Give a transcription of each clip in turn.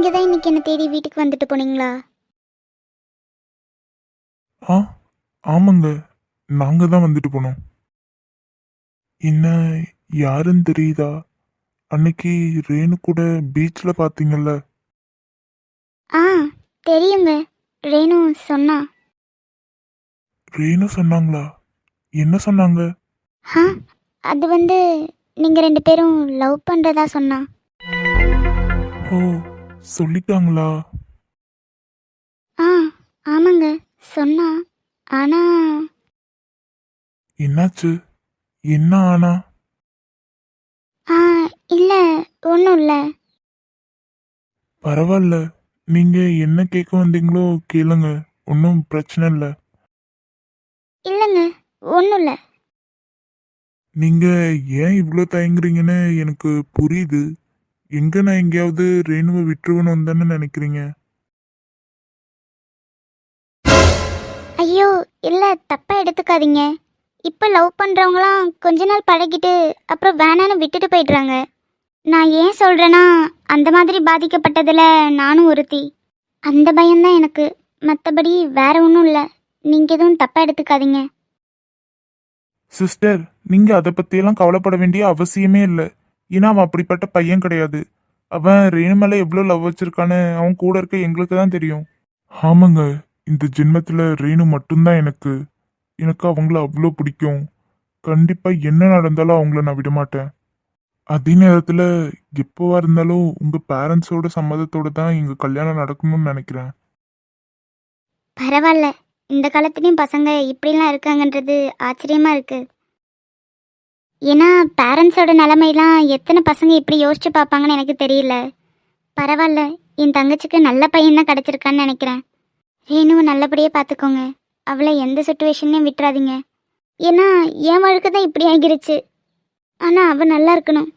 நீங்க தான் இன்னைக்கு என்ன தேடி வீட்டுக்கு வந்துட்டு போனீங்களா? ஆ ஆமாங்க. நாங்க தான் வந்துட்டு போனோம். என்ன யாருன்னு தெரியுதா? அன்னைக்கு ரேணு கூட பீச்ல பாத்தீங்கல்ல? ஆ, தெரியுங்க. ரேணு சொன்னா. ரேணு சொன்னாங்களா? என்ன சொன்னாங்க? ஆ, அது வந்து நீங்க 2 பேரும் லவ் பண்றதா சொன்னா. ஓ, சொல்லிட்டாங்களா? ஆ, ஆமாங்க, சொன்னா. ஆனா என்னாச்சு? என்ன ஆனா? ஆ, இல்ல, ஒன்றும் இல்ல. பரவாயில்ல. நீங்க என்ன கேட்க வந்தீங்களோ கேளுங்க. ஒன்றும் பிரச்சனை இல்லை. இல்லைங்க, ஒன்றும் இல்ல. நீங்க ஏன் இவ்வளோ தயங்குறீங்கன்னு எனக்கு புரியுது. எங்க நான் எங்கேயாவது ரேணுவை விட்டுருவணும் தானே நினைக்கிறீங்க? ஐயோ, இல்ல, தப்பா எடுத்துக்காதீங்க. இப்போ லவ் பண்றவங்களாம் கொஞ்ச நாள் பழகிட்டு அப்புறம் வேணான்னு விட்டுட்டு போயிடுறாங்க. நான் ஏன் சொல்றேன்னா, அந்த மாதிரி பாதிக்கப்பட்டதுல நானும் ஒருத்தி. அந்த பயம்தான் எனக்கு. மற்றபடி வேற ஒன்றும் இல்லை. நீங்கள் எதுவும் தப்பாக எடுத்துக்காதீங்க. சிஸ்டர், நீங்க அதை பத்தியெல்லாம் கவலைப்பட வேண்டிய அவசியமே இல்லை. ஏன்னா அவன் அப்படிப்பட்ட பையன் கிடையாது. அவன் ரேணு மேல எவ்வளவு லவ் வச்சிருக்கான்னு அவன் கூட இருக்க எங்களுக்கு தான் தெரியும். ஆமாங்க. இந்த ஜென்மத்துல ரேணு மட்டும்தான் எனக்கு. எனக்கு அவங்கள அவ்வளோ பிடிக்கும். கண்டிப்பா என்ன நடந்தாலும் அவங்கள நான் விட மாட்டேன். அதே நேரத்துல எப்பவா இருந்தாலும் உங்க பேரண்ட்ஸோட சம்மதத்தோட தான் எங்க கல்யாணம் நடக்கணும்னு நினைக்கிறேன். பரவாயில்ல, இந்த காலத்துலேயும் பசங்க இப்படிலாம் இருக்காங்கன்றது ஆச்சரியமாக இருக்குது. ஏன்னா பேரண்ட்ஸோட நிலமையெல்லாம் எத்தனை பசங்க இப்படி யோசிச்சு பார்ப்பாங்கன்னு எனக்கு தெரியல. பரவாயில்ல, என் தங்கச்சிக்கு நல்ல பையன் தான் கிடச்சிருக்கான்னு நினைக்கிறேன். ரேணுவை நல்லபடியாக பார்த்துக்கோங்க. அவளை எந்த சுச்சுவேஷன்லையும் விட்டுறாதீங்க. ஏன்னா என் வாழ்க்கை தான் இப்படி ஆகிருச்சு. ஆனால் அவள் நல்லா இருக்கணும்.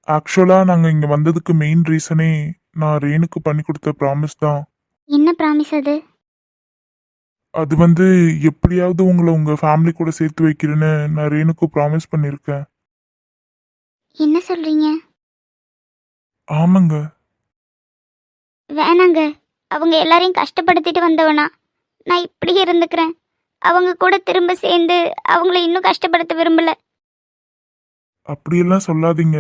ஆக்சுவலா நாங்க இங்க வந்ததுக்கு மெயின் ரீசனே நான் ரேணுக்கு பண்ணி கொடுத்த ப்ராமிஸ் தான். என்ன ப்ராமிஸ் அது? அது வந்து எப்படியாவது உங்களை உங்க ஃபேமிலி கூட சேர்த்து வைக்கிறேன்னு நான் ரேணுக்கு ப்ராமிஸ் பண்ணியிருக்கேன். என்ன சொல்கிறீங்க? ஆமாங்க. வேணாங்க, அவங்க எல்லாரையும் கஷ்டப்படுத்திட்டு வந்தவனா. நான் இப்படி இருந்துக்கிறேன். அவங்க கூட திரும்ப சேர்ந்து அவங்கள இன்னும் கஷ்டப்படுத்த விரும்பல. அப்படியெல்லாம் சொல்லாதீங்க.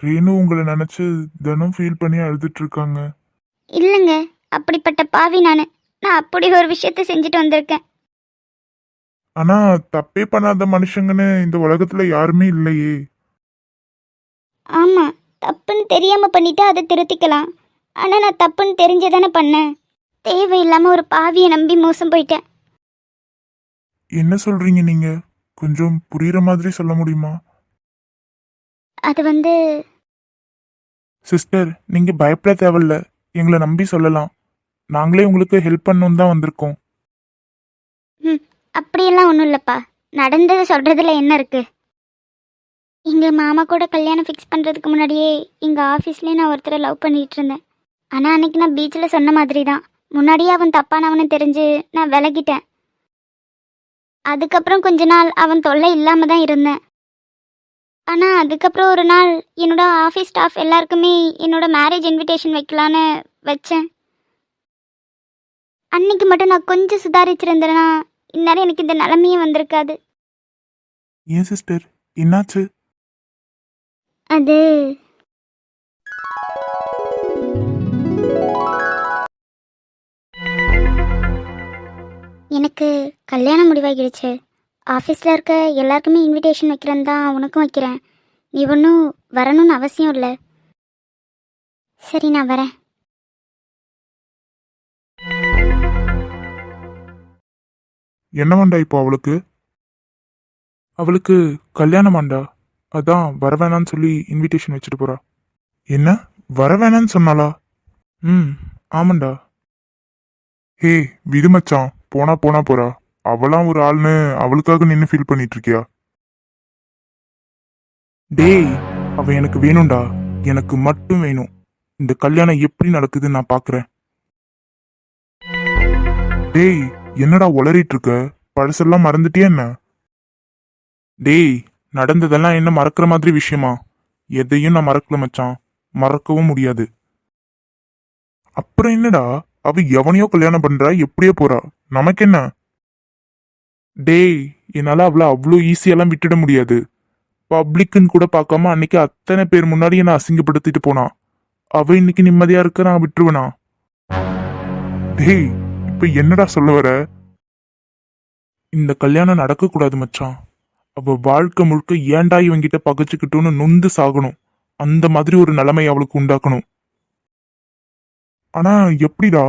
ரேணு உங்களை நினைச்சு தினம் ஃபீல் பண்ணி அழுதுட்டு இருக்காங்க. இல்லைங்க, அப்படிப்பட்ட பாவி நான் அப்படி ஒரு விஷயத்த செஞ்சுட்டு வந்திருக்கேன். ஆனா தப்பே பண்ணாத மனுஷங்கன்னு இந்த உலகத்துல யாருமே இல்லையே. ஆமாம், தப்புன்னு தெரியாமல் பண்ணிட்டு அதை திருத்திக்கலாம். ஆனால் நான் தப்புன்னு தெரிஞ்சதானே பண்ணேன். தேவையில்லாமல் ஒரு பாவியை நம்பி மோசம் போயிட்டேன். என்ன சொல்றீங்க நீங்க? கொஞ்சம் புரியுற மாதிரி சொல்ல முடியுமா? அது வந்து சிஸ்டர், நீங்க பயப்பட தேவையில்ல. எங்களை நம்பி சொல்லலாம். நாங்களே உங்களுக்கு ஹெல்ப் பண்ணணும் தான் வந்திருக்கோம். ம், அப்படியெல்லாம் ஒன்றும் இல்லைப்பா. நடந்ததை சொல்கிறதுல என்ன இருக்குது? எங்கள் மாமா கூட கல்யாணம் ஃபிக்ஸ் பண்ணுறதுக்கு முன்னாடியே எங்கள் ஆஃபீஸ்லேயே நான் ஒருத்தரை லவ் பண்ணிகிட்டு இருந்தேன். ஆனால் அன்னைக்கு நான் பீச்சில் சொன்ன மாதிரி தான். முன்னாடியே அவன் தப்பானவனு தெரிஞ்சு நான் விலகிட்டேன். அதுக்கப்புறம் கொஞ்ச நாள் அவன் தொல்லை இல்லாமல் தான் இருந்தேன். ஆனால் அதுக்கப்புறம் ஒரு நாள் என்னோட ஆஃபீஸ் ஸ்டாஃப் எல்லாருக்குமே என்னோட மேரேஜ் இன்விடேஷன் வைக்கலான்னு வச்சேன். அன்னைக்கு மட்டும் நான் கொஞ்சம் சுதாரிச்சிருந்தேன்னா இந்நேரம் எனக்கு இந்த நிலைமையே வந்திருக்காது. ஏன் சிஸ்டர், என்னாச்சு? அது எனக்கு கல்யாணம் முடிவாகிடுச்சு. ஆஃபீஸில் இருக்க எல்லாருக்குமே இன்விடேஷன் வைக்கிறேன்னு தான் உனக்கும் வைக்கிறேன். நீ ஒன்றும் வரணும்னு அவசியம் இல்லை. சரி, நான் வரேன். என்னவாண்டா இப்போ அவளுக்கு? அவளுக்கு கல்யாணமாண்டா. அதான் வர வேணான்னு சொல்லி இன்விடேஷன் வச்சுட்டு போறா. என்ன, வர வேணான்னு சொன்னாளா? ம், ஆமாண்டா. ஹே, விடு மச்சான். போனா போனா போறா. அவளாம் ஒரு ஆள்னு அவளுக்காக நின்று ஃபீல் பண்ணிட்டு இருக்கியா? டேய், அவ எனக்கு வேணும்டா. எனக்கு மட்டும் வேணும். இந்த கல்யாணம் எப்படி நடக்குதுன்னு நான் பாக்குறேன். டேய், என்னடா உளறிட்டு இருக்க? பழசெல்லாம் மறந்துட்டியா என்ன? டேய், நடந்ததெல்லாம் என்ன மறக்கிற மாதிரி விஷயமா? எதையும் நான் மறக்கல மச்சான். மறக்கவும் முடியாது. அப்புறம் என்னடா, அவ எவனையோ கல்யாணம் பண்றா, எப்படியோ போறா, நமக்கு என்ன? டேய், என்னால அவளை அவ்வளோ ஈஸியெல்லாம் விட்டுட முடியாது. பப்ளிக்குன்னு கூட பார்க்காம அன்னைக்கு அத்தனை பேர் முன்னாடி என்ன அசிங்கப்படுத்திட்டு போனா. அவ இன்னைக்கு நிம்மதியா இருக்க, நான் விட்டுருவேனா? டேய், இப்ப என்னடா சொல்ல வர? இந்த கல்யாணம் நடக்க கூடாது மச்சான். அவ வாழ்க்கை முழுக்க ஏன்டா இவங்கிட்ட பகைச்சுக்கிட்டோன்னு நொந்து சாகணும். அந்த மாதிரி ஒரு நிலைமை அவளுக்கு உண்டாக்கணும். ஆனா எப்படிடா?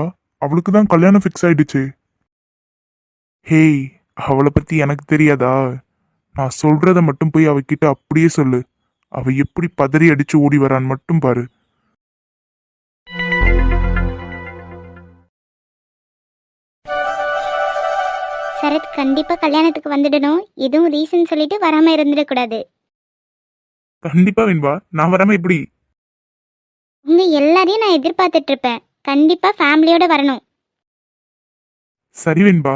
அவளுக்கு தான் கல்யாணம் ஃபிக்ஸ் ஆயிடுச்சு. ஹேய், அவளை பத்தி எனக்கு தெரியாதா? நான் சொல்றத மட்டும் போய் அவகிட்ட அப்படியே சொல்லு. அவ எப்படி பதறி அடிச்சு ஓடி வரான்னு மட்டும் பாரு. சரத் கண்டிப்பா கல்யாணத்துக்கு வந்துடணும். எதுவும் ரீசன் சொல்லிட்டு வராம இருந்துடக்கூடாது. கண்டிப்பா வெண்பா, நான் வராம எப்படி? உங்க எல்லாரையும் நான் எதிர்பார்த்துட்டு இருப்பேன். கண்டிப்பா ஃபேமிலியோட வரணும். சரி வெண்பா.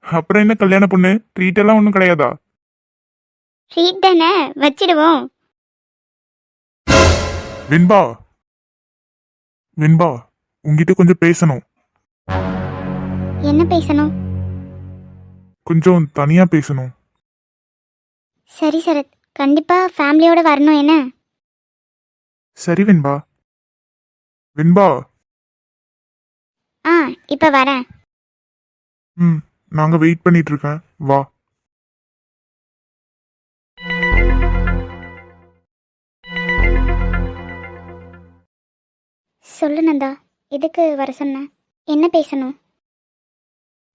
அப்புறம் என்ன கல்யாண பொண்ணு, ட்ரீட் எல்லாம் ஒன்றும் கிடையாதா? ட்ரீட் தானே, வச்சிடுவோம். வெண்பா, வெண்பா, உங்ககிட்ட கொஞ்சம் பேசணும். என்ன பேசணும்? கொஞ்சம் தனியா பேசணும். சரி சரத், கண்டிப்பா ஃபேமிலியோட வரணும். என்ன? சரி வெண்பா. வெண்பா. ஆ, இப்ப வரேன். ம், நாங்க வெயிட் பண்ணிட்டு இருக்கேன், வா. சொல்லு நந்தா, எதுக்கு வர சொன்ன? என்ன பேசணும்?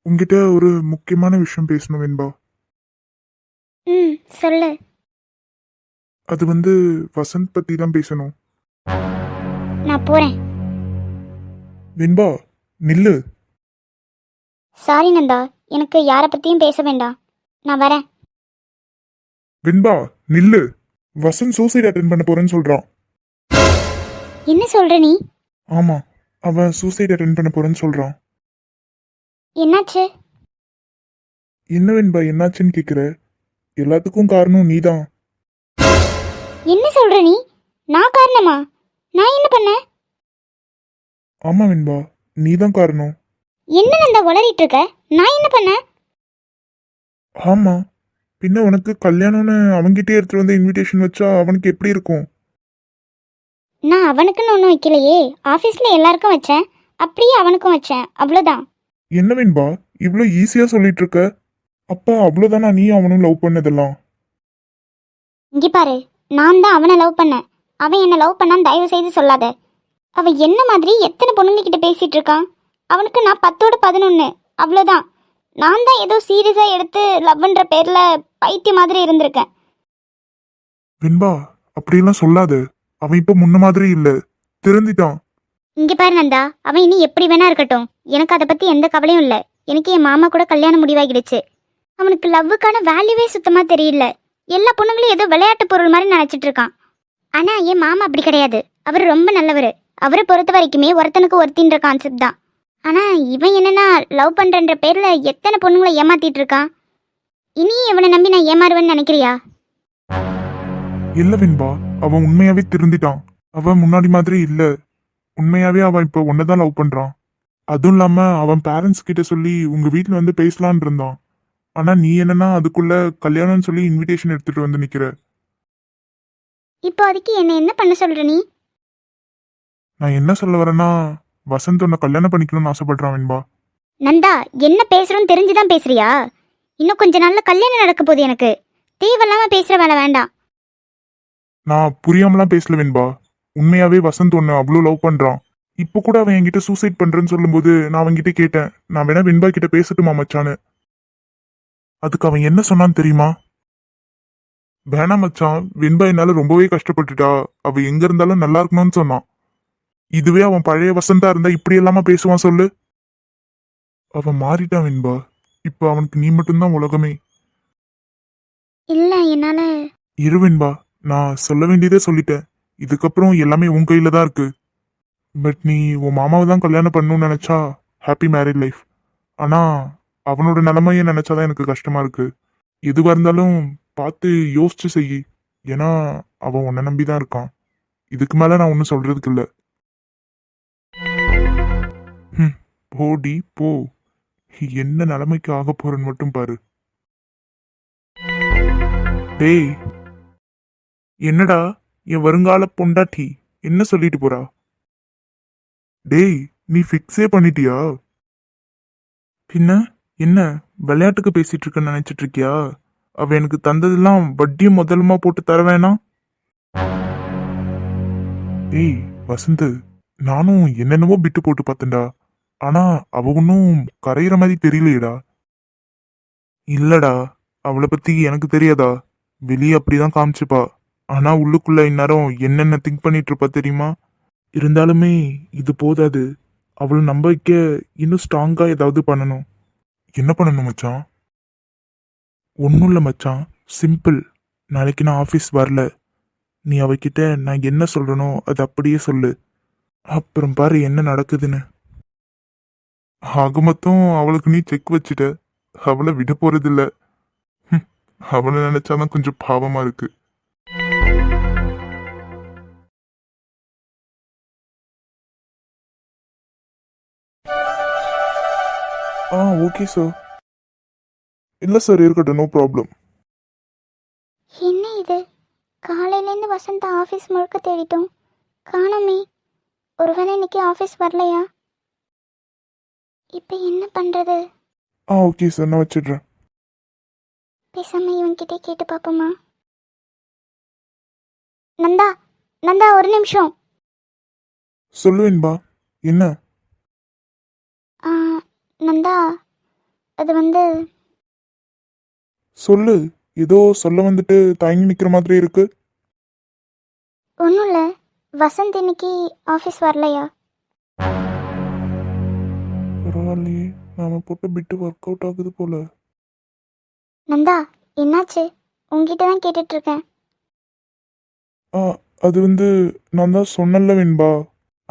உங்ககிட்ட ஒரு முக்கியமான விஷயம் பேசணும் வெண்பா. ம், சொல்லு. அது வந்து வசந்த் பத்தி தான் பேசணும். நான் போறேன். வெண்பா, நில்லு. சாரி நந்தா, எனக்கு யாரை பத்தியும் பேச வேண்டாம். நான் வரேன். வெண்பா, நில்லு. வசந்த் சூசைட் அட்டென்ட் பண்ண போறேன்னு சொல்றான். என்ன சொல்ற நீ? ஆமா, அவன் சூசைட் அட்டென்ட் பண்ண போறேன்னு சொல்றான். என்னாச்சு? என்ன வெண்பா என்னாச்சுன்னு கேக்குற? எல்லாத்துக்கும் காரணம் நீதான். என்ன சொல்ற நீ? நான் காரணமா? நான் என்ன பண்ணேன்? ஆமா வெண்பா, நீதான் காரணம். என்ன நந்தா உளறிட்டு இருக்க? நான் என்ன பண்ணேன்? ஆமா, பின்ன உனக்கு கல்யாணம்னு அவன்கிட்டயே எடுத்துட்டு வந்து இன்விடேஷன் வச்சா அவனுக்கு எப்படி இருக்கும்? நான் அவனுக்குன்னு ஒன்றும் வைக்கலையே. ஆஃபீஸில் எல்லாருக்கும் வச்சேன், அப்படியே அவனுக்கும் வச்சேன், அவ்வளோதான். என்ன வெண்பா இவ்வளோ ஈஸியா சொல்லிட்டு இருக்க? அப்பா அவ்வளோதானா நீ அவனும் லவ் பண்ணதெல்லாம்? இங்கே பாரு, நான் தான் அவனை லவ் பண்ணேன். அவன் என்னை லவ் பண்ணான்னு தயவு செய்து சொல்லாத. அவன் என்ன மாதிரி எத்தனை பொண்ணுங்க கிட்ட பேசிட்டு இருக்கான். அவனுக்கு நான் 10ஓட 11, அவ்வளோதான். நான் தான் ஏதோ சீரியஸாக எடுத்து லவ்ன்ற பேரில் பைத்தியம் மாதிரி இருந்திருக்கேன். வெண்பா, அப்படியெல்லாம் சொல்லாத. அவன் இப்ப முன்ன மாதிரி இல்ல, திருந்திட்டான். இங்கே பாரு நந்தா, அவன் இனி எப்படி வேணா இருக்கட்டும். எனக்கு அதை பற்றி எந்த கவலையும் இல்லை. எனக்கு என் மாமா கூட கல்யாணம் முடிவாகிடுச்சு. அவனுக்கு லவ்வுக்கான வேல்யூவே சுத்தமாக தெரியல. எல்லா பொண்ணுங்களும் ஏதோ விளையாட்டு பொருள் மாதிரி நினச்சிட்டு இருக்கான். ஆனால் என் மாமா அப்படி கிடையாது. அவர் ரொம்ப நல்லவர். அவரை பொறுத்த வரைக்குமே ஒருத்தனுக்கு ஒருத்தின்ற கான்செப்ட் தான். ஆனால் இவன் என்னன்னா லவ் பண்ணுறன்ற பேரில் எத்தனை பொண்ணுங்களை ஏமாத்திட்டு இருக்கான். இனி இவனை நம்பி நான் ஏமாறுவேன்னு நினைக்கிறியா? இல்ல வெண்பா, அவன் உண்மையாவே திருந்திட்டான். அவன் முன்னாடி மாதிரி இல்ல. உண்மையாவே அவன் இப்ப உன்னதான் லவ் பண்றான். அதுவும் இல்லாம அவன் பேரண்ட்ஸ் கிட்ட சொல்லி உங்க வீட்ல வந்து பேசலான் இருந்தான். ஆனா நீ என்னன்னா அதுக்குள்ள கல்யாணம்னு சொல்லி இன்விடேஷன் எடுத்துட்டு வந்து நிக்கிற. இப்போ அதுக்கு என்ன பண்ண சொல்ற நீ? நான் என்ன சொல்ல வரேன்னா, வசந்த் உன்னை கல்யாணம் பண்ணிக்கணும்னு ஆசைப்படுறான் வெண்பா. நந்தா, என்ன பேசுறோன்னு தெரிஞ்சுதான் பேசுறியா? இன்னும் கொஞ்ச நாள்ல கல்யாணம் நடக்க போகுது எனக்கு. தேவையில்லாம பேசுற வேலை வேண்டாம். நான் புரியாமலாம் பேசல வெண்பா. உண்மையாவே வசந்த் உன்னை அவ்வளோ லவ் பண்றான். இப்போ கூட அவன் என்கிட்ட சூசைட் பண்றேன்னு சொல்லும்போது நான் அவன்கிட்ட கேட்டேன், நான் வேணா வெண்பா கிட்ட பேசட்டுமா மச்சான்னு. அதுக்கு அவன் என்ன சொன்னான்னு தெரியுமா? வேணாம் மச்சான், வெண்பா என்னால ரொம்பவே கஷ்டப்பட்டுட்டா, அவ எங்க இருந்தாலும் நல்லா இருக்கணும்னு சொன்னான். இதுவே அவன் பழைய வசந்தா இருந்தா இப்படி எல்லாமா பேசுவான் சொல்லு? அவன் மாறிட்டான் வெண்பா. இப்ப அவனுக்கு நீ மட்டும்தான் உலகமே. இல்ல, என்னால. இரு வெண்பா, நான் சொல்ல வேண்டியதே சொல்லிட்டேன். இதுக்கப்புறம் எல்லாமே உன் கையில தான் இருக்கு. பட் நீ உன் மாமாவை தான் கல்யாணம் பண்ணணும்னு நினைச்சா ஹாப்பி மேரிட் லைஃப். ஆனா அவனோட நிலைமையை நினைச்சாதான் எனக்கு கஷ்டமா இருக்கு. எதுவா இருந்தாலும் பார்த்து யோசிச்சு செய். ஏன்னா அவன் உன்னை நம்பிதான் இருக்கான். இதுக்கு மேல நான் ஒன்றும் சொல்றதுக்கு இல்லை. போடி போ. என்ன நிலைமைக்கு ஆக போறேன்னு மட்டும் பாரு. டேய், என்னடா என் வருங்கால பொண்டாட்டி என்ன சொல்லிட்டு போறா? டேய், நீ ஃபிக்ஸே பண்ணிட்டியா? பின்ன என்ன விளையாட்டுக்கு பேசிட்டு இருக்கன்னு நினைச்சிட்டு இருக்கியா? அவ எனக்கு தந்ததெல்லாம் வட்டியும் முதலுமா போட்டு தர வேணாம். டேய் வசந்த், நானும் என்னென்னவோ பிட்டு போட்டு பார்த்தேன்டா. ஆனா அவ ஒன்னும் கரையிற மாதிரி தெரியலையேடா. இல்லடா, அவளை பத்தி எனக்கு தெரியாதா? வெளியே அப்படிதான் காமிச்சுப்பா. ஆனா உள்ளுக்குள்ள இந்நேரம் என்னென்ன திங்க் பண்ணிட்டு இருப்பா தெரியுமா? இருந்தாலுமே இது போதாது. அவளை நம்ப வைக்க இன்னும் ஸ்ட்ராங்கா ஏதாவது பண்ணணும். என்ன பண்ணணும் மச்சான்? ஒன்றும் இல்லை மச்சான், சிம்பிள். நாளைக்கு நான் ஆஃபீஸ் வரல. நீ அவகிட்ட நான் என்ன சொல்றனோ அது அப்படியே சொல்லு. அப்புறம் பாரு என்ன நடக்குதுன்னு. ஆக மொத்தம் அவளுக்கு நீ செக் வச்சுட்ட. அவளை விட போறதில்ல. அவளை நினைச்சாதான் கொஞ்சம் பாவமா இருக்கு. Okay sir. இல்லை சார், இருக்கட்டும், நோ ப்ராப்ளம். என்ன இது, காலையிலேருந்து வசந்தா ஆஃபீஸ் முழுக்க தேடிட்டோம், காணோமே. ஒருவேளை இன்னைக்கு ஆஃபீஸ் வரலையா? இப்போ என்ன பண்ணுறது? ஓகே சார், நான் வச்சிடுறேன். பேசாம இவன்கிட்டே கேட்டு பார்ப்போமா? நந்தா, நந்தா, ஒரு நிமிஷம். சொல்லுவேன்பா. என்ன? ஆ, நந்தா, அது வந்து சொல்லு. ஏதோ சொல்ல வந்துட்டு தயங்கி நிக்கிற மாதிரி இருக்கு. ஒன்றும் இல்லை, வசந்த் இன்னைக்கு ஆஃபீஸ் வரலையா? பரவாயில்லையே, நாம போட்ட பிட்டு ஒர்க் அவுட் ஆகுது போல. நந்தா, என்னாச்சு? உங்ககிட்ட தான் கேட்டுட்ருக்கேன். அது வந்து நான் தான் சொன்னல வெண்பா.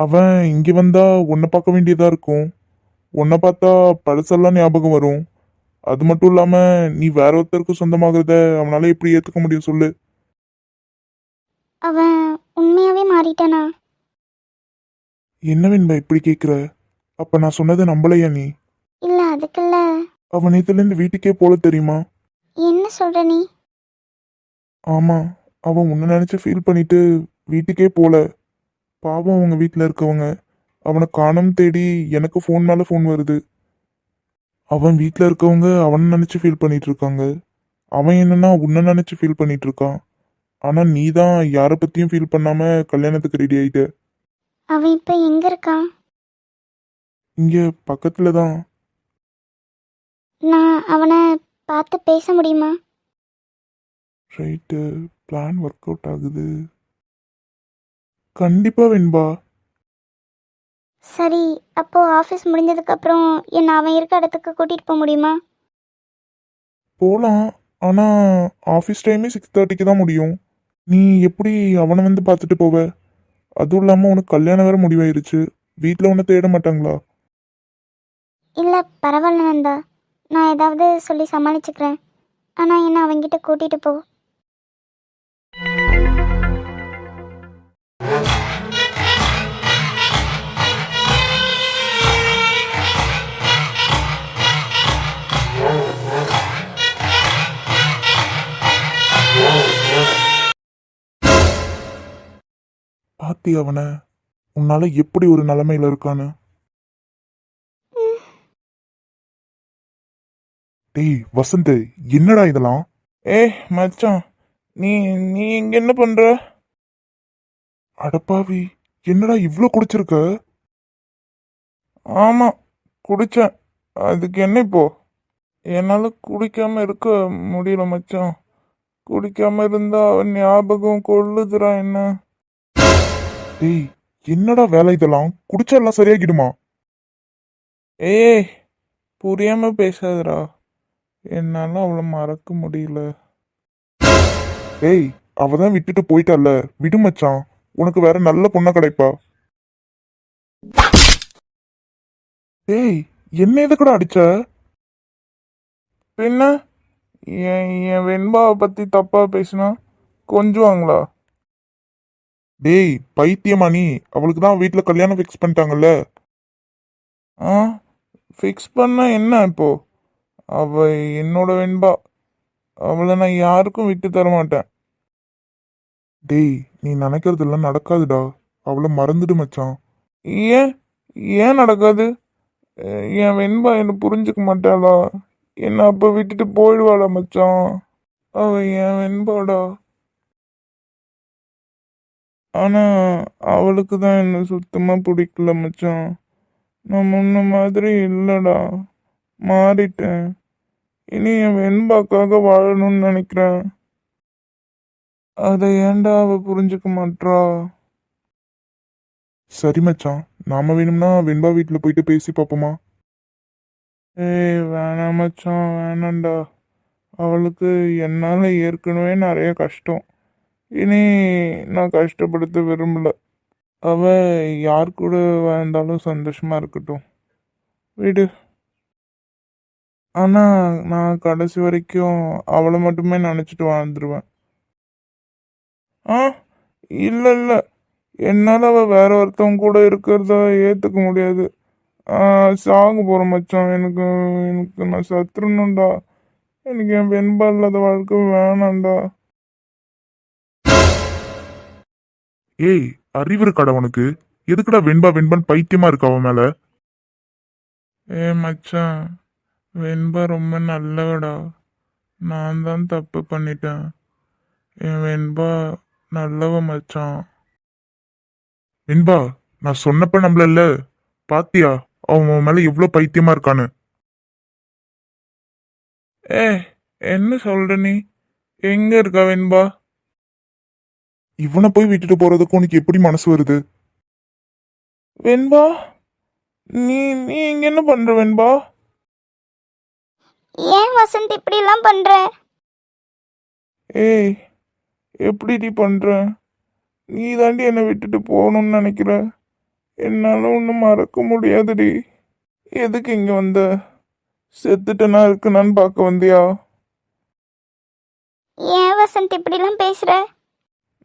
அவன் இங்க வந்தா உன்னை பார்க்க வேண்டியதா இருக்கும். உன்னை பார்த்தா பழசெல்லாம் ஞாபகம் வரும். அது மட்டும் இல்லாம நீ வேற ஒருத்தருக்கு சொந்தமாகிறத அவனால எப்படி ஏத்துக்க முடியும் சொல்லு? அவன் உண்மையாகவே மாறிட்டானா? என்ன வெண்பா இப்படி கேக்குற? அப்ப நான் சொன்னதை நம்பலையா நீ? இல்லை, அதுக்குல்ல. அவன் நேத்துல இருந்து வீட்டுக்கே போல தெரியுமா? என்ன சொல்கிற நீ? ஆமா, அவன் உன்னை நினைச்சு ஃபீல் பண்ணிட்டு வீட்டுக்கே போல. பாவம் அவங்க வீட்டில் இருக்கவங்க. அவனை காணோம் தேடி எனக்கு ஃபோன் மேலே ஃபோன் வருது. அவன் வீட்டில் இருக்கவங்க அவனை நினச்சி ஃபீல் பண்ணிட்டு இருக்காங்க. அவன் என்னன்னா உன்னை நினச்சி ஃபீல் பண்ணிட்டு இருக்கான். ஆனால் நீ தான் யாரை பற்றியும் ஃபீல் பண்ணாமல் கல்யாணத்துக்கு ரெடி ஆயிட்ட. அவன் இப்போ எங்கே இருக்கான்? இங்கே பக்கத்தில் தான். நான் அவனை பார்த்து பேச முடியுமா? ரைட்டு, பிளான் ஒர்க் அவுட் ஆகுது. கண்டிப்பாக வெண்பா. சரி, அப்போது ஆஃபீஸ் முடிஞ்சதுக்கப்புறம் என்னை அவன் இருக்க இடத்துக்கு கூட்டிகிட்டு போக முடியுமா? போகலாம். ஆனால் ஆஃபீஸ் டைமே 6:30க்கு தான் முடியும். நீ எப்படி அவனை வந்து பார்த்துட்டு போவ? அதுவும் இல்லாமல் உனக்கு கல்யாணம் வேற முடிவாயிருச்சு. வீட்டில் உன்னை தேட மாட்டாங்களா? இல்லை, பரவாயில்ல நந்தா, நான் ஏதாவது சொல்லி சமாளிச்சுக்கிறேன். ஆனால் என்ன அவன்கிட்ட கூட்டிகிட்டு போ. பாத்தி அவனை, உன்னால எப்படி ஒரு நிலைமையில இருக்கான்னு. டேய் வசந்த், என்னடா இதெல்லாம்? மச்சான், நீ நீ இங்க என்ன பண்ற? அடப்பாவி, என்னடா இவ்ளோ குடிச்சிருக்க? ஆமா, குடிச்சேன். அதுக்கு என்ன இப்போ? என்னால குடிக்காம இருக்க முடியல மச்சான். குடிக்காம இருந்தா ஞாபகம் கொள்ளுதுடா என்ன. டேய், என்னடா வேலை இதெல்லாம்? குடிச்சா எல்லாம் சரியாகிடுமா? ஏய், புரியாம பேசாதடா. என்னால அவளை மறக்க முடியல. ஏய், அவதான் விட்டுட்டு போயிட்டால, விடு மச்சான். உனக்கு வேற நல்ல பொண்ணா கிடைப்பா. ஏய், என்ன எதுக்குடா அடிச்ச? பின்ன என் வெண்பாவை பத்தி தப்பா பேசினா கொஞ்சுவாங்களா? டேய் பைத்தியமா நீ? அவளுக்கு தான் வீட்டில் கல்யாணம் ஃபிக்ஸ் பண்ணிட்டாங்கல்ல. ஃபிக்ஸ் பண்ணா என்ன இப்போ? அவ என்னோட வெண்பா. அவளை நான் யாருக்கும் விட்டு தர மாட்டேன். டேய், நீ நினைக்கிறதெல்லாம் நடக்காதுடா. அவளை மறந்துடு மச்சான். ஏன்? ஏன் நடக்காது? என் வெண்பா என்ன புரிஞ்சுக்க மாட்டாளா? என்ன அப்ப விட்டுட்டு போயிடுவாளா மச்சான்? அவ என் வெண்பாடா. ஆனா அவளுக்கு தான் என்ன சுத்தமா பிடிக்கல மச்சான். நான் முன்ன மாதிரி இல்லடா. மாறிட்டேன். இனி என் வெண்பாக்காக வாழணும்னு நினைக்கிறேன். அதை ஏன்டா அவ புரிஞ்சுக்க மாட்றா? சரி மச்சான், நாம வேணும்னா வெண்பா வீட்டில் போயிட்டு பேசி பார்ப்போமா? ஏய் வேணாம் மச்சான், வேணாம்டா. அவளுக்கு என்னால் ஏற்கனவே நிறைய கஷ்டம். இனி நான் கஷ்டப்படுத்த விரும்பல. அவ யார் கூட வாழ்ந்தாலும் சந்தோஷமா இருக்கட்டும். விடு. ஆனா நான் கடைசி வரைக்கும் அவளை மட்டுமே நினச்சிட்டு வாழ்ந்துருவேன். ஆ, இல்லை இல்லை, என்னால் அவ வேற ஒருத்தவங்க கூட இருக்கிறத ஏற்றுக்க முடியாது. சாக போகிறேன் மச்சான். எனக்கு எனக்கு நான் சத்துருணும்டா. எனக்கு என் வெண்பா இல்லாத வாழ்க்கை வேணாம்டா. ஏய், அறிவு இருக்காடா உனக்கு? எதுக்குடா வெண்பா வெண்பான்னு பைத்தியமா இருக்க அவன் மேல? மச்சான், வெண்பா ரொம்ப நல்லவடா. நான் தான் தப்பு பண்ணிட்டேன். என் வெண்பா நல்லவ மச்சான். வெண்பா, நான் சொன்னப்ப நம்மள பாத்தியா அவன் உன் மேல எவ்வளவு பைத்தியமா இருக்கான்னு? ஏ, என்ன சொல்ற நீ? எங்க இருக்கா வெண்பா? இவனை போய் விட்டுட்டு போறதுக்கு உனக்கு எப்படி மனசு வருது? வெண்பா, நீ நீ இங்க என்ன பண்ற வெண்பா? ஏன் வசந்த் இப்படிலாம் பண்ற? ஏய், எப்படி நீ பண்ற? நீ தாண்டி என்னை விட்டுட்டு போகணும்னு நினைக்கிற. என்னால ஒன்றும் மறக்க முடியாதுடி. எதுக்கு இங்க வந்த? செத்துட்டனா இருக்குனான்னு பார்க்க வந்தியா? ஏன் வசந்த் இப்படிலாம் பேசுற?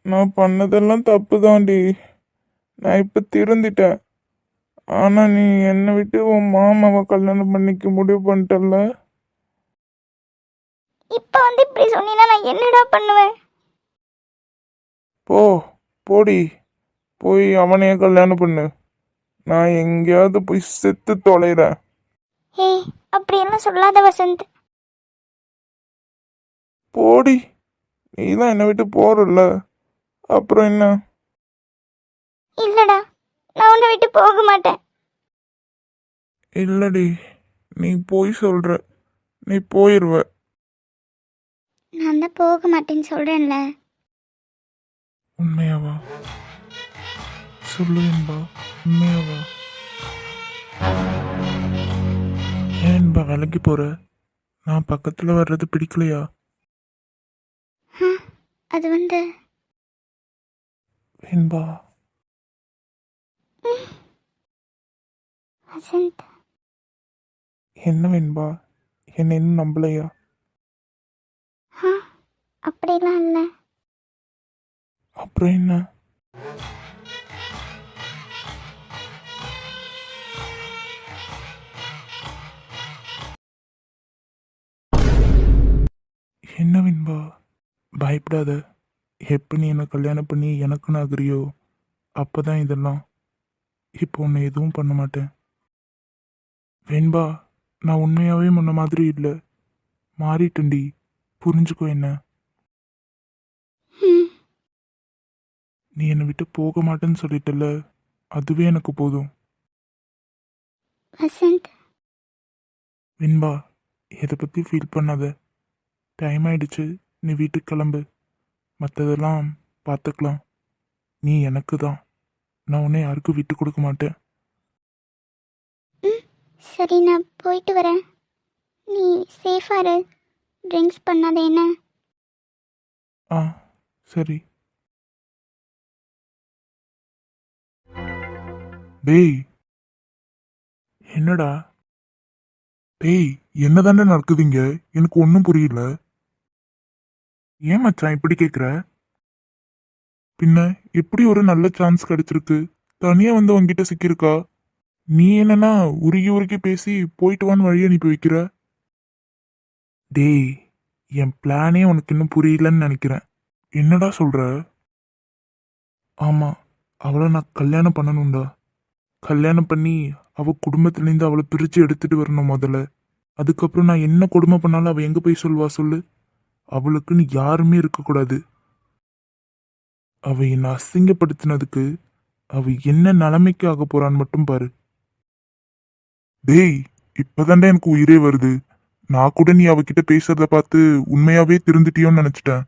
நான் பண்ணதெல்லாம் தப்பு தாண்டி. நான் இப்ப திருந்திட்டேன். ஆனா நீ என்னை விட்டு உன் மாமாவை கல்யாணம் பண்ணிக்க முடிவு பண்ணிட்டல்ல. இப்ப வந்து இப்படி சொன்னீங்கன்னா நான் என்னடா பண்ணுவேன்? போ, போடி. போய் அவனையே கல்யாணம் பண்ணு. நான் எங்கேயாவது போய் செத்து தொலைறேன். ஏய், அப்படியெல்லாம் சொல்லாத வசந்த். போடி. நீ தான் என்னை விட்டு போறல்ல, அப்புறம் என்ன? இல்லடா, நான் உன்னை விட்டு போக மாட்டேன். இல்லடி, நீ போய் சொல்ற. நீ போயிருவ. நான் தான் போக மாட்டேன்னு சொல்றேன்ல. உண்மையாவா? சொல்லுவேன்பா, உண்மையாவா? ஏன்பா விலகி போற? நான் பக்கத்துல வர்றது பிடிக்கலையா? அது வந்து வேண்பா. வசந்த், என்ன வேண்பா? என்ன இன்னும் நம்பலையா? அப்படிலாம் இல்லை. அப்புறம் என்ன? என்ன வேண்பா? பயப்படாத. எப்போ நீ என்னை கல்யாணம் பண்ணி எனக்குன்னு ஆகுறியோ அப்பதான் இதெல்லாம். இப்போ உன்னை எதுவும் பண்ண மாட்டேன். வேண்பா, நான் உண்மையாவே முன்ன மாதிரி இல்லை. மாறிட்டேன்டி. புரிஞ்சுக்கோ என்ன. நீ என்னை விட்டு போக மாட்டேன்னு சொல்லிட்டல, அதுவே எனக்கு போதும். வசந்த், வெண்பா, இதை பற்றி ஃபீல் பண்ணாத. டைம் ஆயிடுச்சு, நீ வீட்டுக்கு கிளம்பு. மற்றதெல்லாம் பார்த்துக்கலாம். நீ எனக்கு தான். நான் உன்னை யாருக்கும் விட்டு கொடுக்க மாட்டேன். சரி, நான் போயிட்டு வரேன். நீ சேஃபாக இரு. ட்ரிங்க்ஸ் பண்ணாத என்ன? ஆ, சரி. டேய், என்னடா? டேய், என்னதாண்டா நடக்குதுங்க? எனக்கு ஒன்றும் புரியல. ஏன் மச்சான் இப்படி கேட்குற? பின்ன எப்படி ஒரு நல்ல சான்ஸ் கிடைச்சிருக்கு, தனியா வந்து உன்கிட்ட சிக்கியிருக்கா? நீ என்னன்னா உருகி உருகி பேசி போயிட்டு வான்னு வழி அனுப்பி வைக்கிற. டேய், என் பிளானே உனக்கு இன்னும் புரியலன்னு நினைக்கிறேன். என்னடா சொல்ற? ஆமா, அவளை நான் கல்யாணம் பண்ணணும்டா. கல்யாணம் பண்ணி அவ குடும்பத்திலேருந்து அவளை பிரிச்சு எடுத்துட்டு வரணும் முதல்ல. அதுக்கப்புறம் நான் என்ன கொடுமை பண்ணாலும் அவ எங்க போய் சொல்வா சொல்லு? அவளுக்குன்னு யாருமே இருக்கக்கூடாது. அவ என்னை அசிங்கப்படுத்தினதுக்கு அவ என்ன நிலைமைக்கு ஆக போறான்னு மட்டும் பாரு. டேய், இப்பதான்டா எனக்கு உயிரே வருது. நான் கூட நீ அவகிட்ட பேசுறத பார்த்து உண்மையாவே திருந்துட்டியோன்னு நினைச்சிட்டேன்.